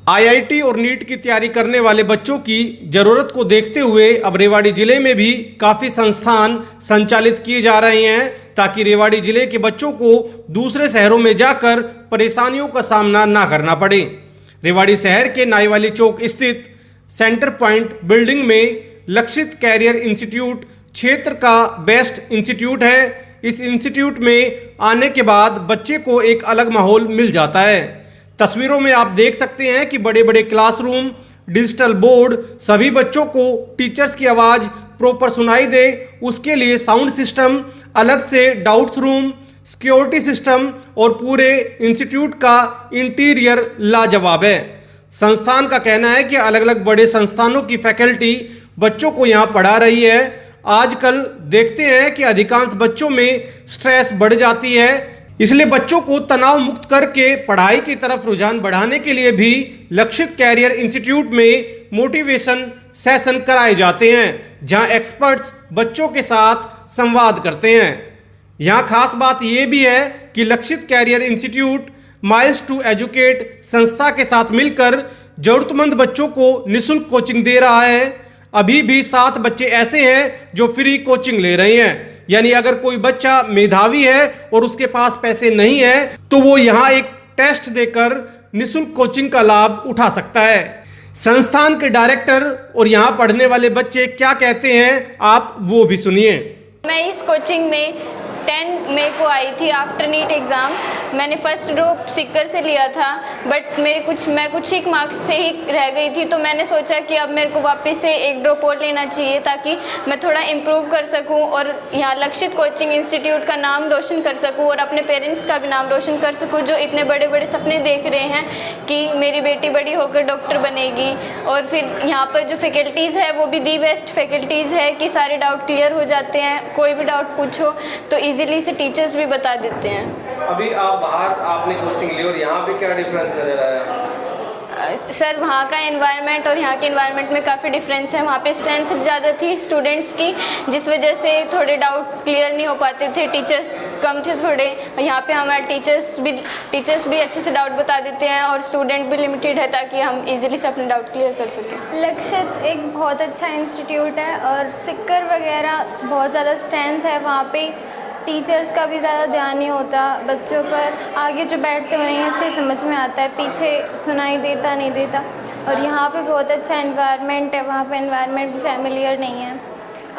IIT और NEET की तैयारी करने वाले बच्चों की जरूरत को देखते हुए अब रेवाड़ी जिले में भी काफ़ी संस्थान संचालित किए जा रहे हैं ताकि रेवाड़ी जिले के बच्चों को दूसरे शहरों में जाकर परेशानियों का सामना ना करना पड़े। रेवाड़ी शहर के नाईवाली चौक स्थित सेंटर पॉइंट बिल्डिंग में लक्षित कैरियर इंस्टीट्यूट क्षेत्र का बेस्ट इंस्टीट्यूट है। इस इंस्टीट्यूट में आने के बाद बच्चे को एक अलग माहौल मिल जाता है। तस्वीरों में आप देख सकते हैं कि बड़े बड़े क्लासरूम, डिजिटल बोर्ड, सभी बच्चों को टीचर्स की आवाज़ प्रॉपर सुनाई दे उसके लिए साउंड सिस्टम, अलग से डाउट्स रूम, सिक्योरिटी सिस्टम और पूरे इंस्टीट्यूट का इंटीरियर लाजवाब है। संस्थान का कहना है कि अलग अलग बड़े संस्थानों की फैकल्टी बच्चों को यहाँ पढ़ा रही है। आजकल देखते हैं कि अधिकांश बच्चों में स्ट्रेस बढ़ जाती है, इसलिए बच्चों को तनाव मुक्त करके पढ़ाई की तरफ रुझान बढ़ाने के लिए भी लक्षित कैरियर इंस्टीट्यूट में मोटिवेशन सेशन कराए जाते हैं, जहां एक्सपर्ट्स बच्चों के साथ संवाद करते हैं। यहां खास बात यह भी है कि Lakshit career institute miles to educate संस्था के साथ मिलकर जरूरतमंद बच्चों को निःशुल्क कोचिंग दे रहा है। अभी भी 7 बच्चे ऐसे हैं जो फ्री कोचिंग ले रहे हैं, यानी अगर कोई बच्चा मेधावी है और उसके पास पैसे नहीं है तो वो यहाँ एक टेस्ट देकर निःशुल्क कोचिंग का लाभ उठा सकता है। संस्थान के डायरेक्टर और यहाँ पढ़ने वाले बच्चे क्या कहते हैं, आप वो भी सुनिए। मैं इस कोचिंग में 10 मई को आई थी आफ्टर नीट एग्ज़ाम। मैंने फ़र्स्ट ड्रॉप सीकर से लिया था, बट मैं कुछ ही मार्क्स से ही रह गई थी, तो मैंने सोचा कि अब मेरे को वापस से एक ड्रॉप और लेना चाहिए ताकि मैं थोड़ा इम्प्रूव कर सकूं और यहाँ लक्षित कोचिंग इंस्टीट्यूट का नाम रोशन कर सकूं और अपने पेरेंट्स का भी नाम रोशन कर सकूं, जो इतने बड़े बड़े सपने देख रहे हैं कि मेरी बेटी बड़ी होकर डॉक्टर बनेगी। और फिर यहाँ पर जो फैकल्टीज़ है वो भी दी बेस्ट फैकल्टीज़ है कि सारे डाउट क्लियर हो जाते हैं, कोई भी डाउट पूछो तो इजीली से टीचर्स भी बता देते हैं। अभी आप बाहर आपने कोचिंग ली और यहाँ पे क्या डिफरेंस नजर आया? सर, वहाँ का एनवायरनमेंट और यहाँ के एनवायरनमेंट में काफ़ी डिफरेंस है। वहाँ पे स्ट्रेंथ ज़्यादा थी स्टूडेंट्स की, जिस वजह से थोड़े डाउट क्लियर नहीं हो पाते थे, टीचर्स कम थे थोड़े। यहाँ पे हमारे टीचर्स भी अच्छे से डाउट बता देते हैं और स्टूडेंट भी लिमिटेड है ताकि हम इजीली से अपने डाउट क्लियर कर सकें। लक्षित एक बहुत अच्छा इंस्टीट्यूट है और सिक्कर वगैरह बहुत ज़्यादा स्ट्रेंथ है। वहाँ पे टीचर्स का भी ज़्यादा ध्यान नहीं होता बच्चों पर, आगे जो बैठते हैं उन्हें अच्छे समझ में आता है, पीछे सुनाई देता नहीं देता। और यहाँ पे बहुत अच्छा एनवायरनमेंट है, वहाँ पे एनवायरनमेंट भी फैमिलियर नहीं है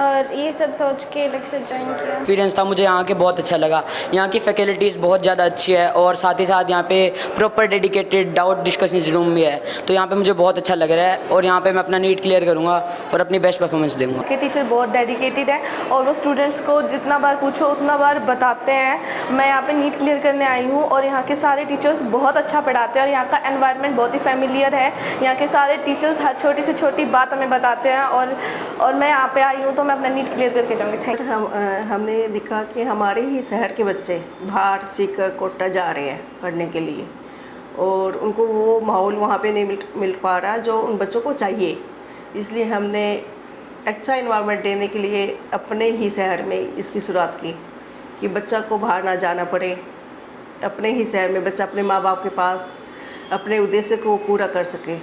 और ये सब सोच के लक्षित ज्वाइन किया। एक्सपीरियंस था मुझे यहाँ के बहुत अच्छा लगा। यहाँ की फैकल्टीज़ बहुत ज़्यादा अच्छी है और साथ ही साथ यहाँ पे proper dedicated doubt discussion room भी है, तो यहाँ पे मुझे बहुत अच्छा लग रहा है और यहाँ पे मैं अपना नीट क्लियर करूँगा और अपनी बेस्ट परफॉर्मेंस दूँगा। के टीचर बहुत डेडिकेटेड है और वो स्टूडेंट्स को जितना बार पूछो उतना बार बताते हैं। मैं यहाँ पे नीट क्लियर करने आई हूँ और यहाँ के सारे टीचर्स बहुत अच्छा पढ़ाते हैं और यहाँ का एनवायरनमेंट बहुत ही फैमिलियर है। यहाँ के सारे टीचर्स हर छोटी से छोटी बात हमें बताते हैं और मैं यहाँ पे आई हूँ तो मैं अपना नीट क्लियर करके जाऊँगी। Thank you. हमने देखा कि हमारे ही शहर के बच्चे बाहर सीकर कोटा जा रहे हैं पढ़ने के लिए और उनको वो माहौल वहाँ पे नहीं मिल पा रहा जो उन बच्चों को चाहिए, इसलिए हमने अच्छा इन्वायरमेंट देने के लिए अपने ही शहर में इसकी शुरुआत की कि बच्चा को बाहर ना जाना पड़े। अपने ही शहर में बच्चा अपने माँ बाप के पास अपने उद्देश्य को पूरा कर सके।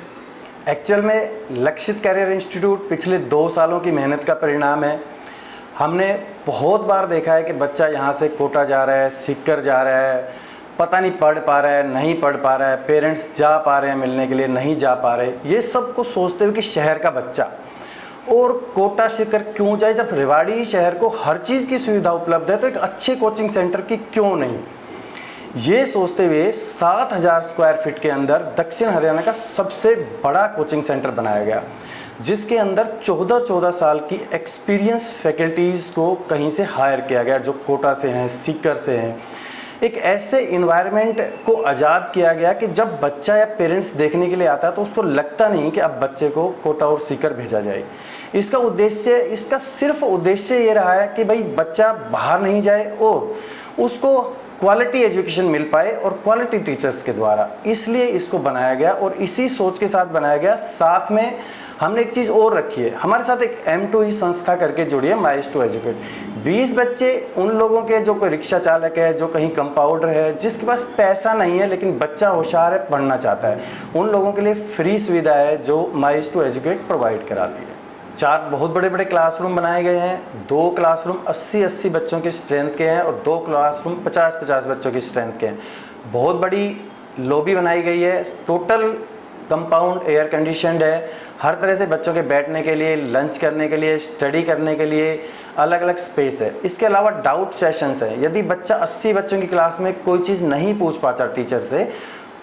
एक्चुअल में लक्षित कैरियर इंस्टीट्यूट पिछले 2 सालों की मेहनत का परिणाम है। हमने बहुत बार देखा है कि बच्चा यहाँ से कोटा जा रहा है, सीकर जा रहा है, पता नहीं पढ़ पा रहा है, नहीं पढ़ पा रहा है, पेरेंट्स जा पा रहे हैं मिलने के लिए, नहीं जा पा रहे। ये सब को सोचते हुए कि शहर का बच्चा और कोटा सीकर क्यों जाए, जब रेवाड़ी शहर को हर चीज़ की सुविधा उपलब्ध है तो एक अच्छे कोचिंग सेंटर की क्यों नहीं। ये सोचते हुए 7000 स्क्वायर फीट के अंदर दक्षिण हरियाणा का सबसे बड़ा कोचिंग सेंटर बनाया गया, जिसके अंदर 14 साल की एक्सपीरियंस फैकल्टीज़ को कहीं से हायर किया गया जो कोटा से हैं, सीकर से हैं। एक ऐसे इन्वायरमेंट को आज़ाद किया गया कि जब बच्चा या पेरेंट्स देखने के लिए आता है तो उसको लगता नहीं कि अब बच्चे को कोटा और सीकर भेजा जाए। इसका सिर्फ उद्देश्य ये रहा है कि भाई बच्चा बाहर नहीं जाए और उसको क्वालिटी एजुकेशन मिल पाए और क्वालिटी टीचर्स के द्वारा, इसलिए इसको बनाया गया और इसी सोच के साथ बनाया गया। साथ में हमने एक चीज़ और रखी है, हमारे साथ एक M2E संस्था करके जुड़ी है, माइस टू एजुकेट। 20 बच्चे उन लोगों के जो कोई रिक्शा चालक है, जो कहीं कंपाउंडर है, जिसके पास पैसा नहीं है लेकिन बच्चा होशियार है, पढ़ना चाहता है, उन लोगों के लिए फ्री सुविधा है जो माइस टू एजुकेट प्रोवाइड कराती है। 4 बहुत बड़े बड़े क्लासरूम बनाए गए हैं। 2 क्लासरूम 80-80 बच्चों के स्ट्रेंथ के हैं और 2 क्लासरूम 50-50 बच्चों की स्ट्रेंथ के हैं। बहुत बड़ी लॉबी बनाई गई है। टोटल कंपाउंड एयर कंडीशनड है। हर तरह से बच्चों के बैठने के लिए, लंच करने के लिए, स्टडी करने के लिए अलग अलग स्पेस है। इसके अलावा डाउट सेशंस है। यदि बच्चा 80 बच्चों की क्लास में कोई चीज़ नहीं पूछ पाता टीचर से,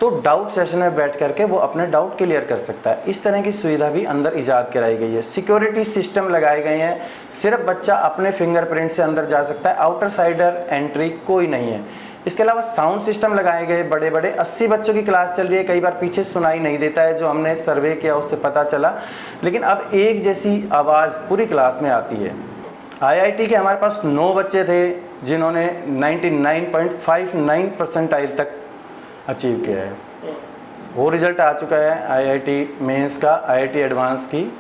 तो डाउट सेशन में बैठ करके वो अपने डाउट क्लियर कर सकता है। इस तरह की सुविधा भी अंदर इजाद कराई गई है। सिक्योरिटी सिस्टम लगाए गए हैं। सिर्फ बच्चा अपने फिंगरप्रिंट से अंदर जा सकता है, आउटर साइडर एंट्री कोई नहीं है। इसके अलावा साउंड सिस्टम लगाए गए बड़े बड़े। 80 बच्चों की क्लास चल रही है, कई बार पीछे सुनाई नहीं देता है, जो हमने सर्वे किया उससे पता चला, लेकिन अब एक जैसी आवाज़ पूरी क्लास में आती है। IIT के हमारे पास 9 बच्चे थे जिन्होंने 99.59 परसेंटाइल तक अचीव किया है। वो रिज़ल्ट आ चुका है। IIT मेंस का, IIT एडवांस की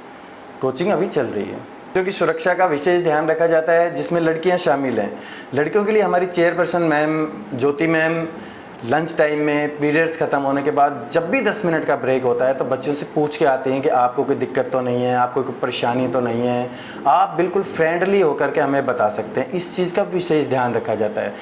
कोचिंग अभी चल रही है। बच्चों की सुरक्षा का विशेष ध्यान रखा जाता है, जिसमें लड़कियां शामिल हैं। लड़कियों के लिए हमारी चेयरपर्सन मैम ज्योति मैम लंच टाइम में पीरियड्स ख़त्म होने के बाद जब भी 10 मिनट का ब्रेक होता है तो बच्चों से पूछ के आते हैं कि आपको कोई दिक्कत तो नहीं है, आपको कोई परेशानी तो नहीं है, आप बिल्कुल फ्रेंडली होकर के हमें बता सकते हैं। इस चीज़ का विशेष ध्यान रखा जाता है।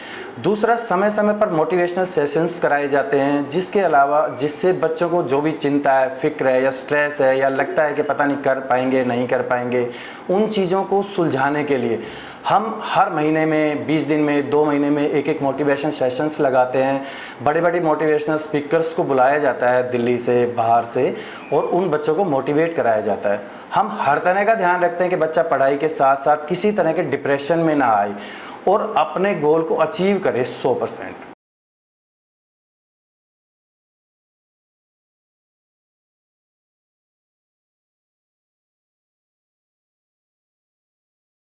दूसरा, समय समय पर मोटिवेशनल सेशंस कराए जाते हैं, जिसके अलावा जिससे बच्चों को जो भी चिंता है, फिक्र है या स्ट्रेस है या लगता है कि पता नहीं कर पाएंगे नहीं कर पाएंगे, उन चीज़ों को सुलझाने के लिए हम हर महीने में, 20 दिन में, 2 महीने में एक मोटिवेशन सेशंस लगाते हैं। बड़े बड़े मोटिवेशनल स्पीकर्स को बुलाया जाता है दिल्ली से, बाहर से, और उन बच्चों को मोटिवेट कराया जाता है। हम हर तरह का ध्यान रखते हैं कि बच्चा पढ़ाई के साथ साथ किसी तरह के डिप्रेशन में ना आए और अपने गोल को अचीव करे 100%।